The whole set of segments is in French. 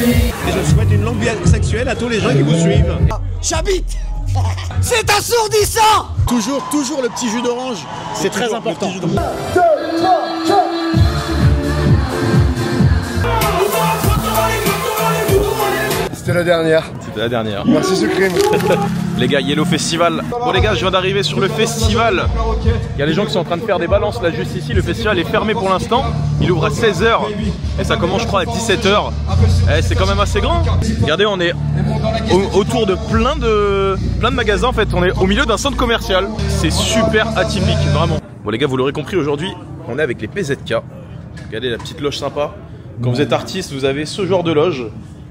Et je souhaite une longue vie sexuelle à tous les gens qui vous suivent. J'habite. C'est assourdissant. Toujours le petit jus d'orange, c'est très important. C'était la dernière. C'était la dernière. Merci Sucrime. Les gars, Yellow Festival. Bon les gars, je viens d'arriver sur le festival. Il y a les gens qui sont en train de faire des balances là juste ici. Le festival est fermé pour l'instant. Il ouvre à 16 h et ça commence je crois à 17 h. C'est quand même assez grand. Regardez, on est autour de plein de magasins en fait. On est au milieu d'un centre commercial. C'est super atypique, vraiment. Bon les gars, vous l'aurez compris, aujourd'hui, on est avec les PZK. Regardez la petite loge sympa. Quand vous êtes artiste, vous avez ce genre de loge.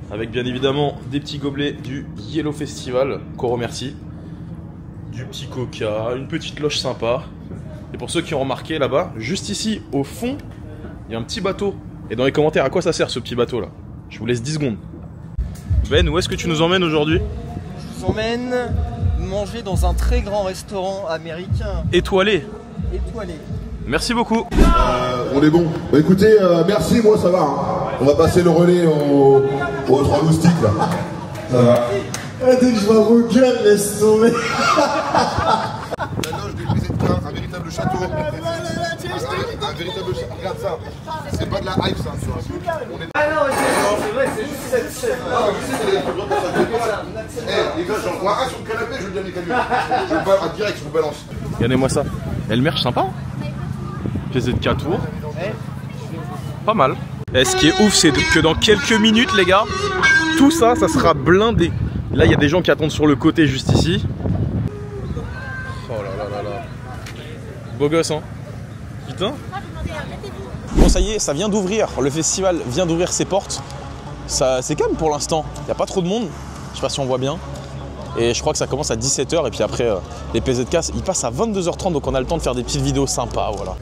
Avec bien évidemment des petits gobelets du Yellow Festival, qu'on remercie. Du petit coca, une petite loge sympa. Et pour ceux qui ont remarqué là-bas, juste ici, au fond, il y a un petit bateau. Et dans les commentaires, à quoi ça sert ce petit bateau là? Je vous laisse 10 secondes. Ben, où est-ce que tu nous emmènes aujourd'hui? Je vous emmène manger dans un très grand restaurant américain. Étoilé. Étoilé. Merci beaucoup. On est bon. Bah écoutez, merci, moi ça va. Hein. On va passer le relais aux trois moustiques là. Ça va. Dès que je vois vos gueules, laisse tomber. La loge des PZK, un véritable château. Un véritable château. Regarde ça. C'est pas de la hype ça. On est... Ah non, c'est vrai, c'est juste cette scène. Ah, je sais qu'elle est plus grande que ça. Eh, les gars, j'en vois un sur le canapé, je veux bien les calmer. Je vous balance direct, je vous balance. Regardez-moi ça. Et le merch sympa. PZK Tour. Pas mal. Et ce qui est ouf, c'est que dans quelques minutes, les gars, tout ça, ça sera blindé. Là, il y a des gens qui attendent sur le côté, juste ici. Oh là là là là. Beau gosse, hein. Putain. Bon, ça y est, ça vient d'ouvrir. Le festival vient d'ouvrir ses portes. C'est calme pour l'instant. Il n'y a pas trop de monde. Je sais pas si on voit bien. Et je crois que ça commence à 17 h. Et puis après, les PZK, ils passent à 22 h 30. Donc on a le temps de faire des petites vidéos sympas. Voilà.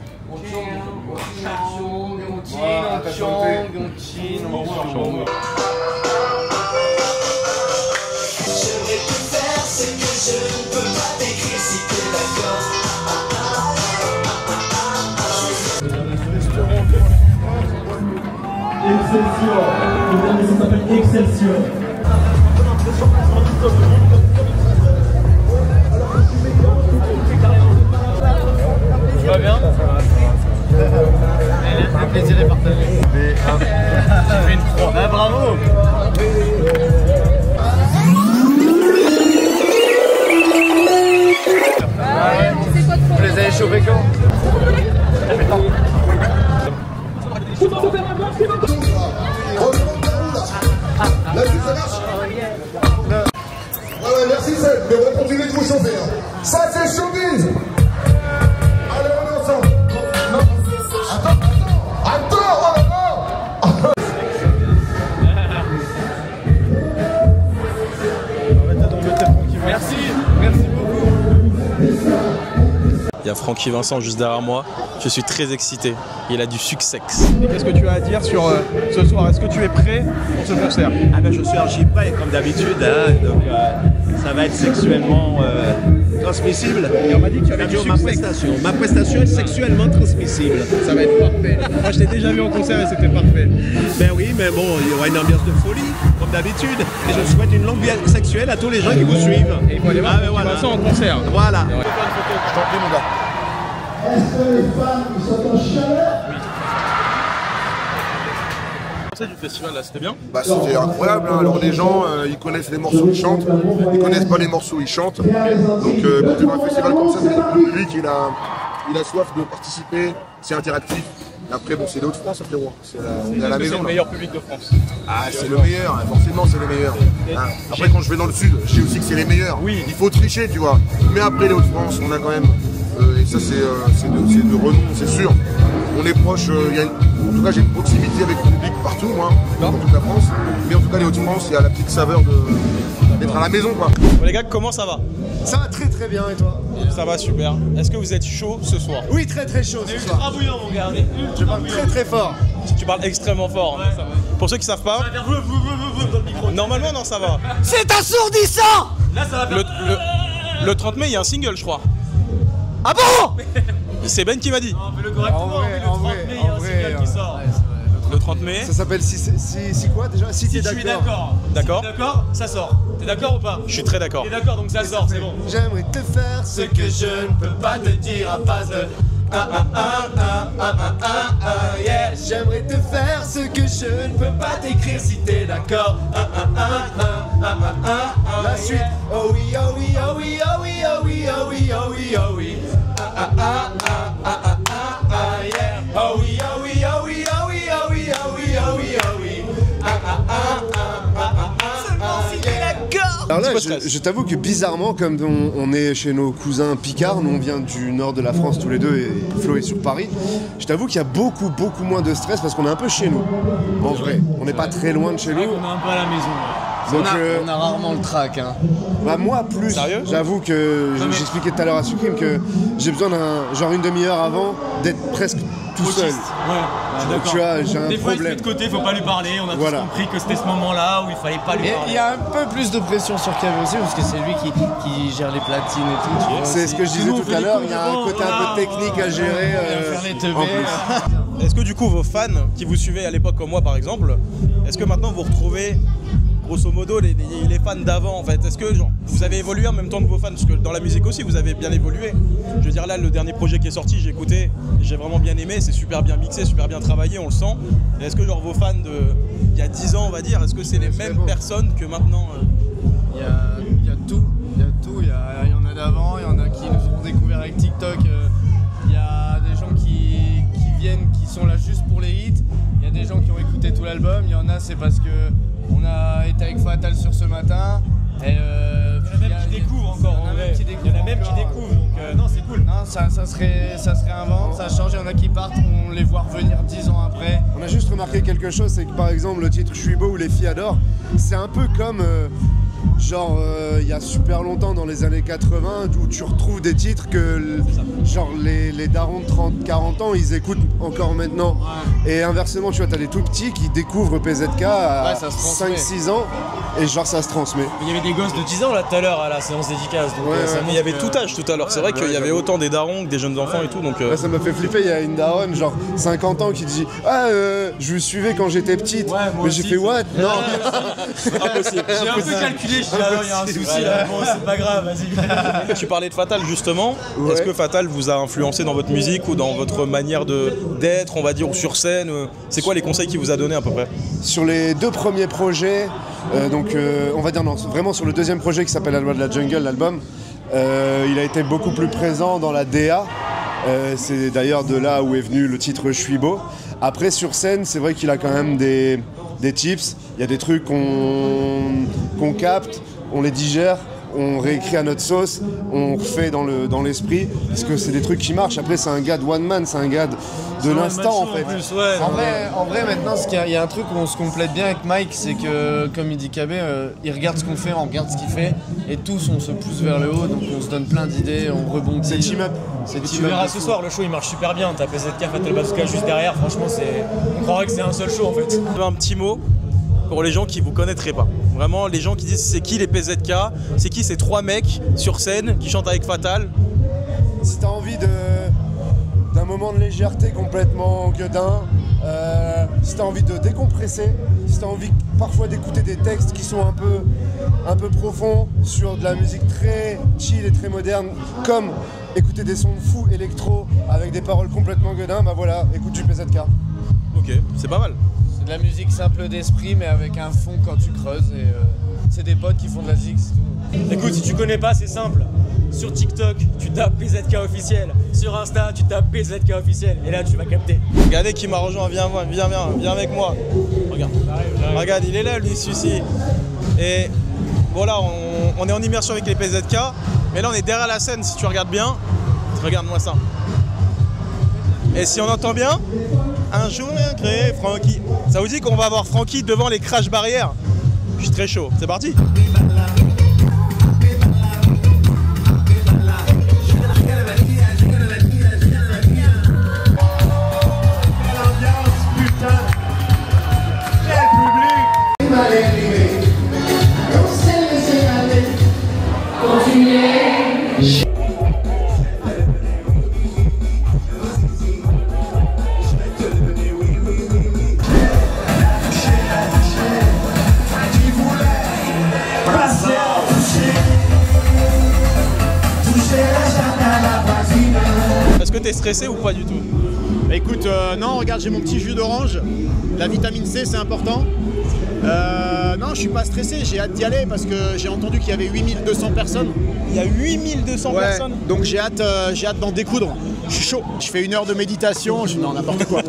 Excelsior, le dernier ça s'appelle Excelsior. Ça va bien? Le plaisir est partagé. J'ai fait une 3. Ah, bravo. Vous les avez chauffés quand? Ouais, merci Seb, mais on va continuer de vous chauffer. Hein. Ça c'est showbiz. Allez, on est ensemble. Attends, oh là là. Merci beaucoup. Il y a Francky Vincent juste derrière moi. Je suis très excité. Il a du succès. Et qu'est-ce que tu as à dire sur ce soir? Est-ce que tu es prêt pour ce concert? Ah ben je suis archi prêt comme d'habitude, hein, donc ça va être sexuellement transmissible. Et on m'a dit que tu avais du Ma succès. prestation est sexuellement transmissible. Ça va être parfait. Moi je t'ai déjà vu en concert et c'était parfait. Ben oui, mais bon, il y aura une ambiance de folie, comme d'habitude. Et je souhaite une longue vie sexuelle à tous les gens qui vous suivent. Et il faut aller voir ben voilà. Vincent en concert. Voilà. Je t'en prie mon gars. Est-ce que les femmes sont en chaleur? Du festival là, c'était bien? Bah c'était incroyable, hein. Alors les gens ils connaissent les morceaux, ils chantent, ils connaissent pas les morceaux, ils chantent. Donc quand tu vas à un festival comme ça, c'est le public, il a soif de participer, c'est interactif. Et après bon c'est les Hauts-de-France frérot, on est à la maison. C'est le meilleur public de France. Ah c'est le meilleur, hein. Forcément c'est le meilleur. Hein. Après quand je vais dans le sud, je sais aussi que c'est les meilleurs. Oui. Il faut tricher tu vois. Mais après les Hauts-de-France, on a quand même, et ça c'est de renom, c'est sûr. On est proche, en tout cas j'ai une proximité avec le public partout, moi, dans toute la France. Mais en tout cas les Hauts-de-France, il y a la petite saveur d'être à la maison quoi. Bon, les gars, comment ça va? Ça va très très bien et toi? Ça va super. Est-ce que vous êtes chaud ce soir? Oui, très très chaud ce soir. bouillant mon gars. Je parle très très fort. Tu parles extrêmement fort. Hein. Pour ceux qui savent pas, normalement non ça va. C'est assourdissant. Le 30 mai il y a un single je crois. Ah bon? C'est Ben qui m'a dit. En vrai, le 30 mai, il y a un single qui sort. Le Le 30 mai. Ça s'appelle si quoi déjà? Si t'es d'accord. D'accord. Si t'es d'accord, ça sort. T'es d'accord ou pas? Je suis très d'accord. T'es d'accord, donc ça sort, c'est bon. J'aimerais te faire ce que je ne peux pas te dire à base de yeah. J'aimerais te faire ce que je ne peux pas t'écrire si t'es d'accord. La suite. Oh oui, oh oui, oh oui, oh oui, oh oui, oh oui, oh oui, oh oui. Yeah. Oh oui, oh oui, oh oui, oh oui, oh oui, oh oui, oh oui, oh oui. Seulement si t'es d'accord. Alors là, je t'avoue que bizarrement, comme on est chez nos cousins Picard, nous on vient du nord de la France tous les deux et Flo est sur Paris, je t'avoue qu'il y a beaucoup moins de stress parce qu'on est un peu chez nous. En vrai, on n'est pas très loin de chez nous. On est un peu à la maison. Donc, on a rarement le trac. Hein. Bah moi plus. Sérieux? J'avoue que j'expliquais tout à l'heure à Supreme que j'ai besoin d'un genre une demi-heure avant d'être presque tout seul. Ouais, Donc, tu vois, j'ai un des fois, il se problème. met de côté, faut pas lui parler. On a tous compris que c'était ce moment-là où il fallait pas lui parler. Il y a un peu plus de pression sur Kevin aussi parce que c'est lui qui gère les platines et tout. Tu vois, c'est ce que je disais tout à l'heure, il y a un côté un peu technique à gérer. faire les teubés. En plus. Est-ce que du coup vos fans qui vous suivaient à l'époque comme moi par exemple, est-ce que maintenant vous retrouvez grosso modo les fans d'avant en fait? Est-ce que genre, vous avez évolué en même temps que vos fans? Parce que dans la musique aussi vous avez bien évolué. Je veux dire là le dernier projet qui est sorti, j'ai écouté, j'ai vraiment bien aimé, c'est super bien mixé, super bien travaillé, on le sent. Et est-ce que genre vos fans de il y a 10 ans on va dire, est-ce que c'est les mêmes personnes que maintenant? Il y a tout, il y en a d'avant, il y en a qui nous ont découvert avec TikTok, il y a des gens qui viennent, qui sont là juste pour les hits, il y a des gens qui ont écouté tout l'album, il y en a c'est parce que on a été avec Fatal sur ce matin. Et il y en a même qui découvrent encore en vrai. Il y en a même qui découvrent, donc non c'est cool. Non, ça se réinvente, ça change, il y en a qui partent, on les voit revenir 10 ans après. On a juste remarqué quelque chose, c'est que par exemple le titre Je suis beau ou Les filles adorent, c'est un peu comme genre il y a super longtemps dans les années 80 où tu retrouves des titres que genre les darons de 30-40 ans ils écoutent encore maintenant. Et inversement tu vois t'as les tout petits qui découvrent PZK à 5-6 ans et genre ça se transmet. Il y avait des gosses de 10 ans là tout à l'heure à la séance dédicace. Donc, il y avait tout âge tout à l'heure, c'est vrai qu'il y avait autant des darons que des jeunes enfants et tout. Donc, ça m'a fait flipper, il y a une daronne genre 50 ans qui dit je vous suivais quand j'étais petite. Mais j'ai fait what? Non. Impossible. J'ai un peu calculé, je dis alors il y a un souci là, bon c'est pas grave, vas-y. Tu parlais de Fatal justement, est-ce que Fatal vous a influencé dans votre musique ou dans votre manière d'être, on va dire, ou sur scène? C'est quoi les conseils qu'il vous a donné à peu près? Sur les deux premiers projets, on va dire non, vraiment sur le deuxième projet qui s'appelle La Loi de la Jungle, l'album, il a été beaucoup plus présent dans la DA. C'est d'ailleurs de là où est venu le titre Je suis beau. Après sur scène, c'est vrai qu'il a quand même des tips, il y a des trucs qu'on capte, on les digère, on réécrit à notre sauce, on refait dans l'esprit, parce que c'est des trucs qui marchent. Après c'est un gars de one man, c'est un gars de l'instant en fait. En vrai maintenant il y a un truc où on se complète bien avec Mike, c'est que comme il dit KB, il regarde ce qu'on fait, on regarde ce qu'il fait, et tous on se pousse vers le haut, donc on se donne plein d'idées, on rebondit. C'est team up. Tu verras ce soir, le show il marche super bien, t'as PZK, Fatal Bazooka juste derrière, franchement on croirait que c'est un seul show en fait. Un petit mot pour les gens qui vous connaîtraient pas. Vraiment les gens qui disent c'est qui les PZK, c'est qui ces trois mecs sur scène qui chantent avec Fatal. Si t'as envie d'un moment de légèreté complètement gueudin, si t'as envie de décompresser, si t'as envie parfois d'écouter des textes qui sont un peu profonds sur de la musique très chill et très moderne, comme écouter des sons de fou électro avec des paroles complètement gueudin, bah voilà, écoute du PZK. Ok, c'est pas mal. C'est de la musique simple d'esprit mais avec un fond quand tu creuses, et c'est des potes qui font de la zig, c'est tout. Écoute, si tu connais pas, c'est simple. Sur TikTok, tu tapes PZK officiel. Sur Insta, tu tapes PZK officiel. Et là, tu vas capter. Regardez qui m'a rejoint, viens avec moi. Regarde. Regarde, il est là, lui, celui-ci. Et bon, là, on est en immersion avec les PZK. Mais là, on est derrière la scène, si tu regardes bien. Regarde-moi ça. Et si on entend bien, un jour viendrait Francky. Ça vous dit qu'on va avoir Francky devant les crash barrières? Je suis très chaud. C'est parti. t'es stressé ou pas du tout? Écoute, non, regarde, j'ai mon petit jus d'orange. La vitamine C, c'est important. Non, je suis pas stressé, j'ai hâte d'y aller parce que j'ai entendu qu'il y avait 8200 personnes. Il y a 8200 personnes. Donc j'ai hâte d'en découdre. Je suis chaud. Je fais 1 heure de méditation. Non, n'importe quoi.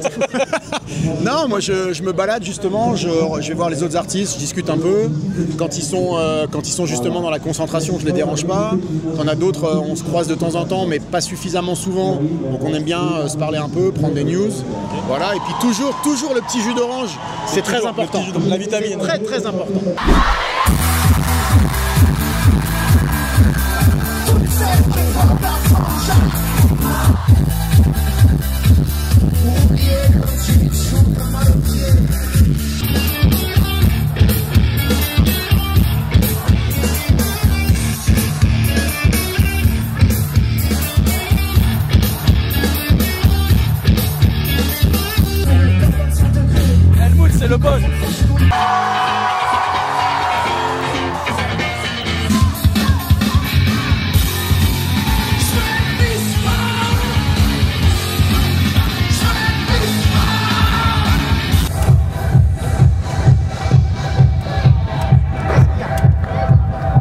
Non, moi je me balade justement. Je vais voir les autres artistes, je discute un peu. Quand ils sont justement dans la concentration, je les dérange pas. T'en as d'autres, on se croise de temps en temps, mais pas suffisamment souvent. Donc on aime bien se parler un peu, prendre des news. Voilà. Et puis toujours le petit jus d'orange. C'est très important. La vitamine. Très très important. Helmut, c'est le boss.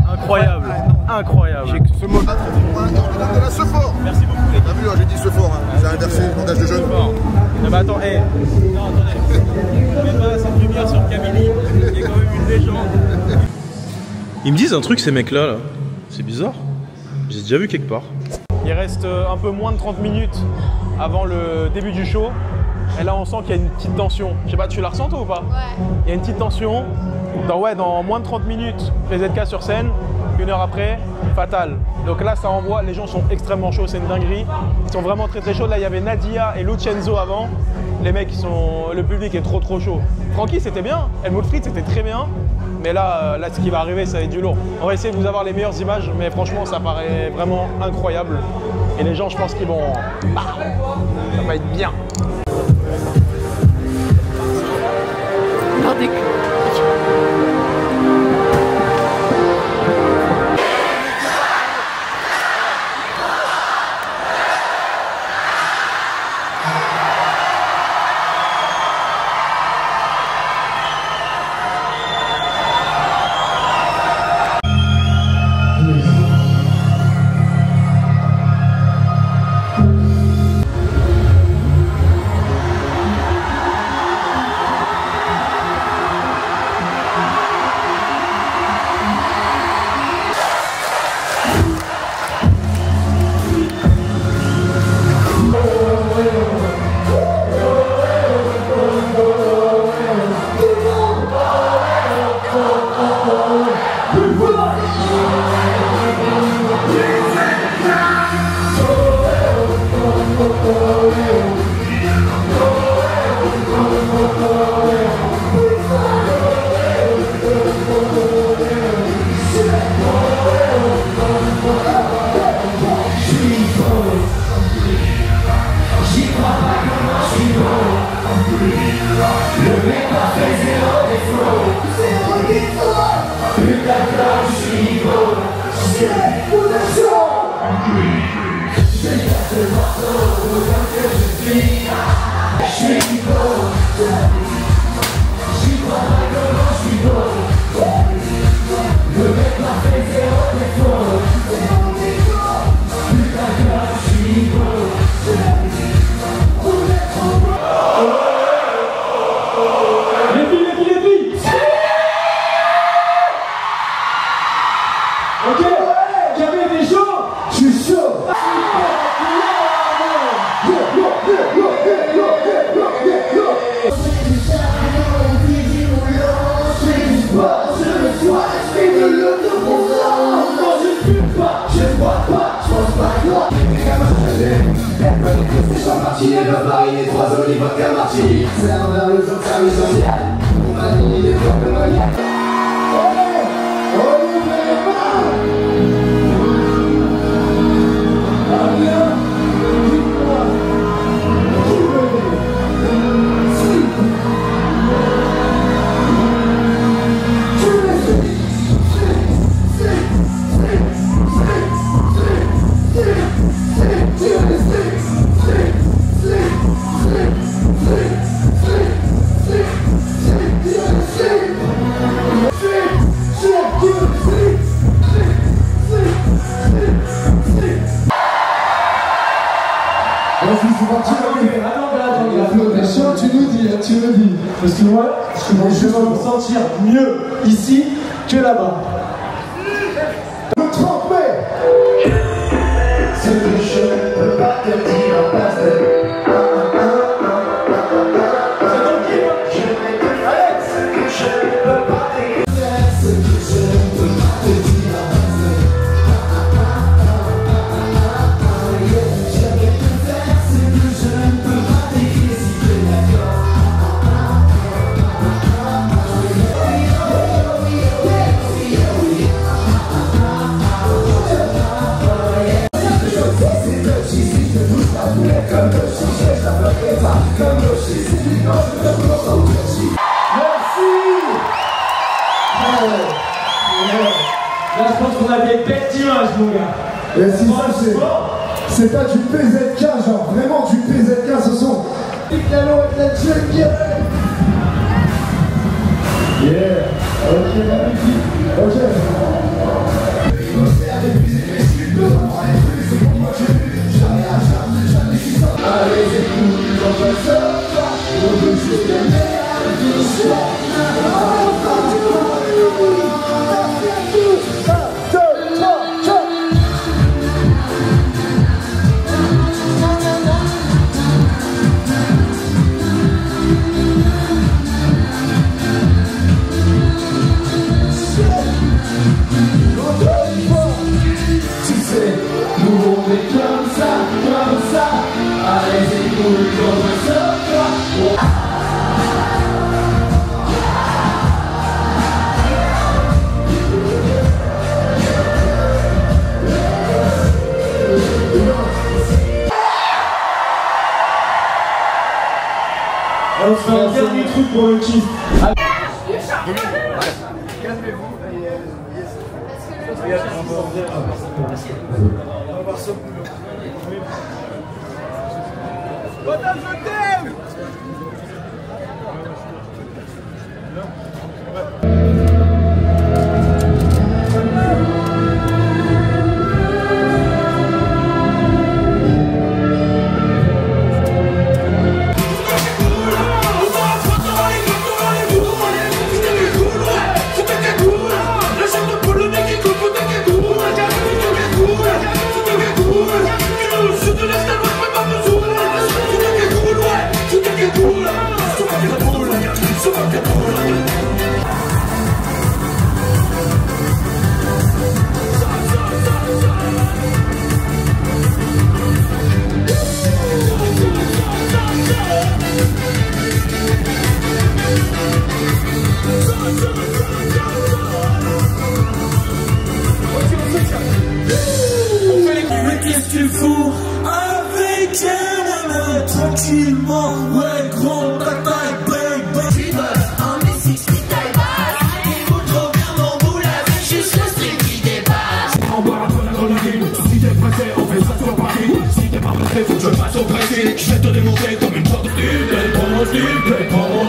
Incroyable, incroyable. Ce mot-là, de la Sephora. Merci beaucoup les gars. T'as vu, j'ai dit Sephora, hein. C'est inversé, langage de jeunes. Non mais attends, non attendez. On met pas cette lumière sur Camille, qui est quand même une légende. Ils me disent un truc ces mecs là. C'est bizarre. J'ai déjà vu quelque part. Il reste un peu moins de 30 minutes avant le début du show. Et là on sent qu'il y a une petite tension. Je sais pas, tu la ressens toi ou pas? Ouais. Il y a une petite tension. Dans moins de 30 minutes, PZK sur scène. 1 heure après, Fatal. Donc là, ça envoie, les gens sont extrêmement chauds, c'est une dinguerie. Ils sont vraiment très très chauds. Là, il y avait Nadia et Lucenzo avant. Les mecs, le public est trop chaud. Francky, c'était bien. Helmut Fritz, c'était très bien. Mais là, ce qui va arriver, ça va être du lourd. On va essayer de vous avoir les meilleures images, mais franchement, ça paraît vraiment incroyable. Et les gens, je pense qu'ils vont... ça va être bien. Parce que moi, je vais me sentir mieux ici que là-bas. Le 30 mai, ce que je ne peux pas te dire en place de... Là, je pense qu'on a des belles images, mon gars. Et si ça, c'est pas du PZK, genre vraiment du PZK, ce sont des canons avec la jungle. Yeah, ok, magnifique, ok. Allez, écoute, on va sortir, on veut juste la merde, tout ça. On se fait un dernier truc pour le kiff. Qu'est-ce que tu fous avec elle, tranquillement, ouais, gros, bataille, bang, bang. Tu veux un Messi qui taille basse, et vous trop bien mon boule avec juste le string qui dépasse. On boit un peu dans le game, si t'es pressé, on fait ça sur Paris. Si t'es pas pressé, faut que je passe au pressing. Je vais te démonter comme une porte style, t'es trop mon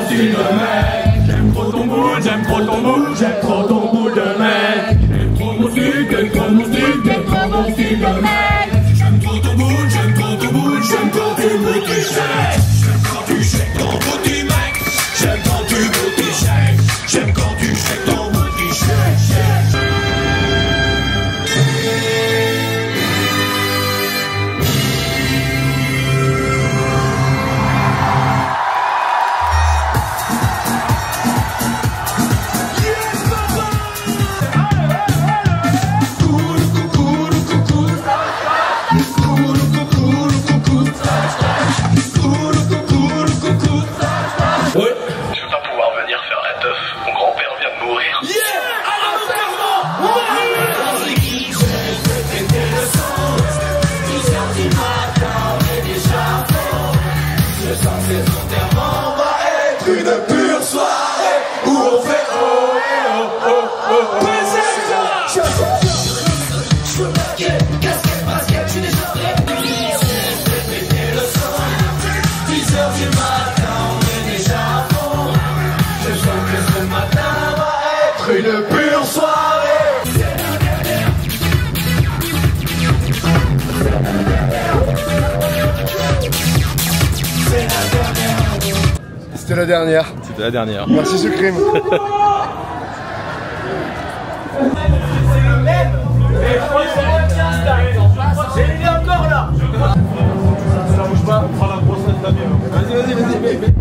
style de mec. J'aime trop ton boule, j'aime trop ton boule, j'aime trop ton boule de mec. J'aime trop mon style, t'es trop mon style, t'es trop mon style de mec. J'aime trop ton boule, j'aime trop ton boule, j'aime quand tu me tu shakes. J'aime quand tu shakes ton booty mec. J'aime quand tu booty shakes. J'aime quand tu shakes ton booty shake. Yes, papa! C'était la dernière. C'était la dernière. Merci Sucrim. C'est le même. Mais il est encore là. Ça bouge pas. Prends la grosse tête d'Amir. Vas-y.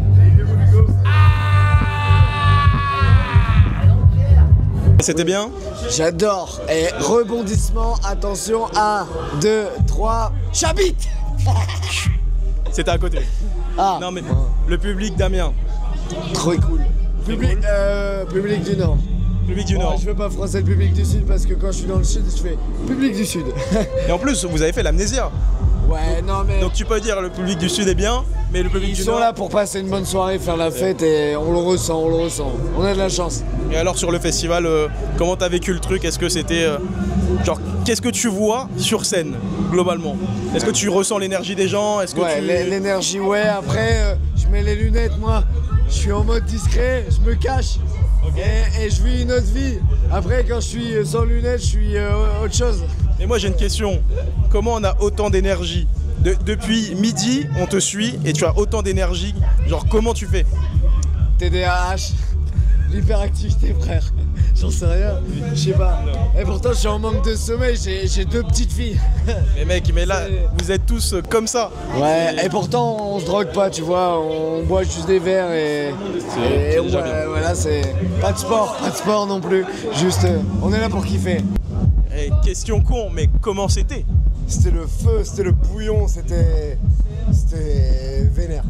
C'était bien? J'adore. Et rebondissement, attention, 1, 2, 3, j'habite. C'était à côté. Ah. Non mais le public d'Amiens. Trop cool. Public du Nord. Public du Nord. Je veux pas froisser le public du Sud parce que quand je suis dans le Sud, je fais public du Sud. Et en plus, vous avez fait l'amnésia. Ouais, non mais... Donc tu peux dire le public du Sud est bien, mais le public du Nord... Ils sont là pour passer une bonne soirée, faire la fête et on le ressent, On a de la chance. Et alors sur le festival, comment t'as vécu le truc? Est-ce que c'était... genre, qu'est-ce que tu vois sur scène, globalement? Est-ce que tu ressens l'énergie des gens? Est-ce que ouais, l'énergie, ouais. Après, je mets les lunettes, moi. Je suis en mode discret, je me cache. Et je vis une autre vie. Après, quand je suis sans lunettes, je suis autre chose. Et moi j'ai une question, comment on a autant d'énergie? Depuis midi, on te suit et tu as autant d'énergie, genre comment tu fais? TDAH, l'hyperactivité frère, j'en sais rien, je sais pas. Et pourtant je suis en manque de sommeil, j'ai 2 petites filles. Mais mec, mais là, vous êtes tous comme ça. Ouais, et pourtant on se drogue pas, tu vois, on boit juste des verres et voilà, c'est pas de sport non plus, juste on est là pour kiffer. Et question con, mais comment c'était? C'était le feu, c'était le bouillon, c'était vénère.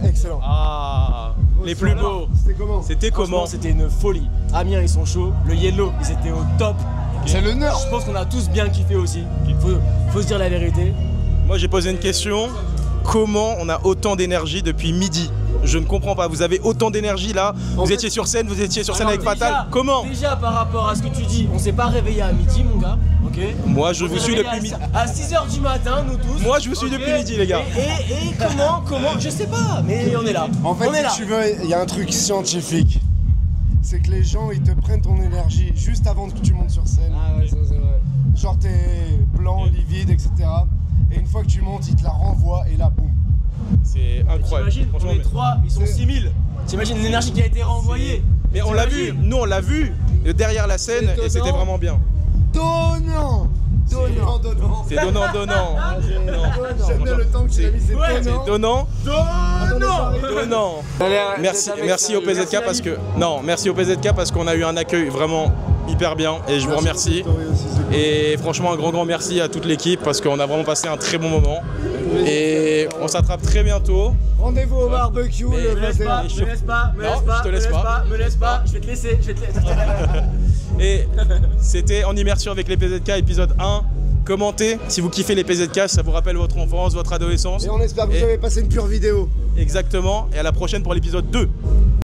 Excellent. Ah, les plus beaux. C'était comment? C'était une folie. Amiens, ils sont chauds. Le Yellow, ils étaient au top. C'est le Nord. Je pense qu'on a tous bien kiffé aussi. Faut se dire la vérité. Moi, j'ai posé une question. Comment on a autant d'énergie depuis midi? Je ne comprends pas. Vous avez autant d'énergie là. Vous étiez sur scène avec Fatal. Comment? Déjà, par rapport à ce que tu dis, on s'est pas réveillé à midi, mon gars. Ok. Moi, je vous suis depuis midi. À 6h du matin, nous tous. Moi, je vous suis depuis midi, les gars. Et comment? Je sais pas, mais on est là. En fait, si tu veux, il y a un truc scientifique. C'est que les gens, ils te prennent ton énergie juste avant que tu montes sur scène. Ah ouais, ça c'est vrai. Genre t'es blanc, livide, etc. Et une fois que tu montes, ils te la renvoient et là, boum. C'est incroyable. T'imagines, on est 3, ils sont 6000. T'imagines l'énergie qui a été renvoyée. Mais on l'a vu, nous on l'a vu derrière la scène et c'était vraiment bien. Donnant. C'est donnant. J'aime bien le temps que tu as mis, c'est donnant. Merci au PZK parce que merci au PZK parce qu'on a eu un accueil vraiment hyper bien et je vous remercie. Et franchement un grand merci à toute l'équipe parce qu'on a vraiment passé un très bon moment. Et on s'attrape très bientôt. Rendez-vous au barbecue le 21. Me laisse pas, je vais te laisser. Et c'était En Immersion avec les PZK épisode 1. Commentez si vous kiffez les PZK, ça vous rappelle votre enfance, votre adolescence. Et on espère que vous avez passé une pure vidéo. Exactement, et à la prochaine pour l'épisode 2.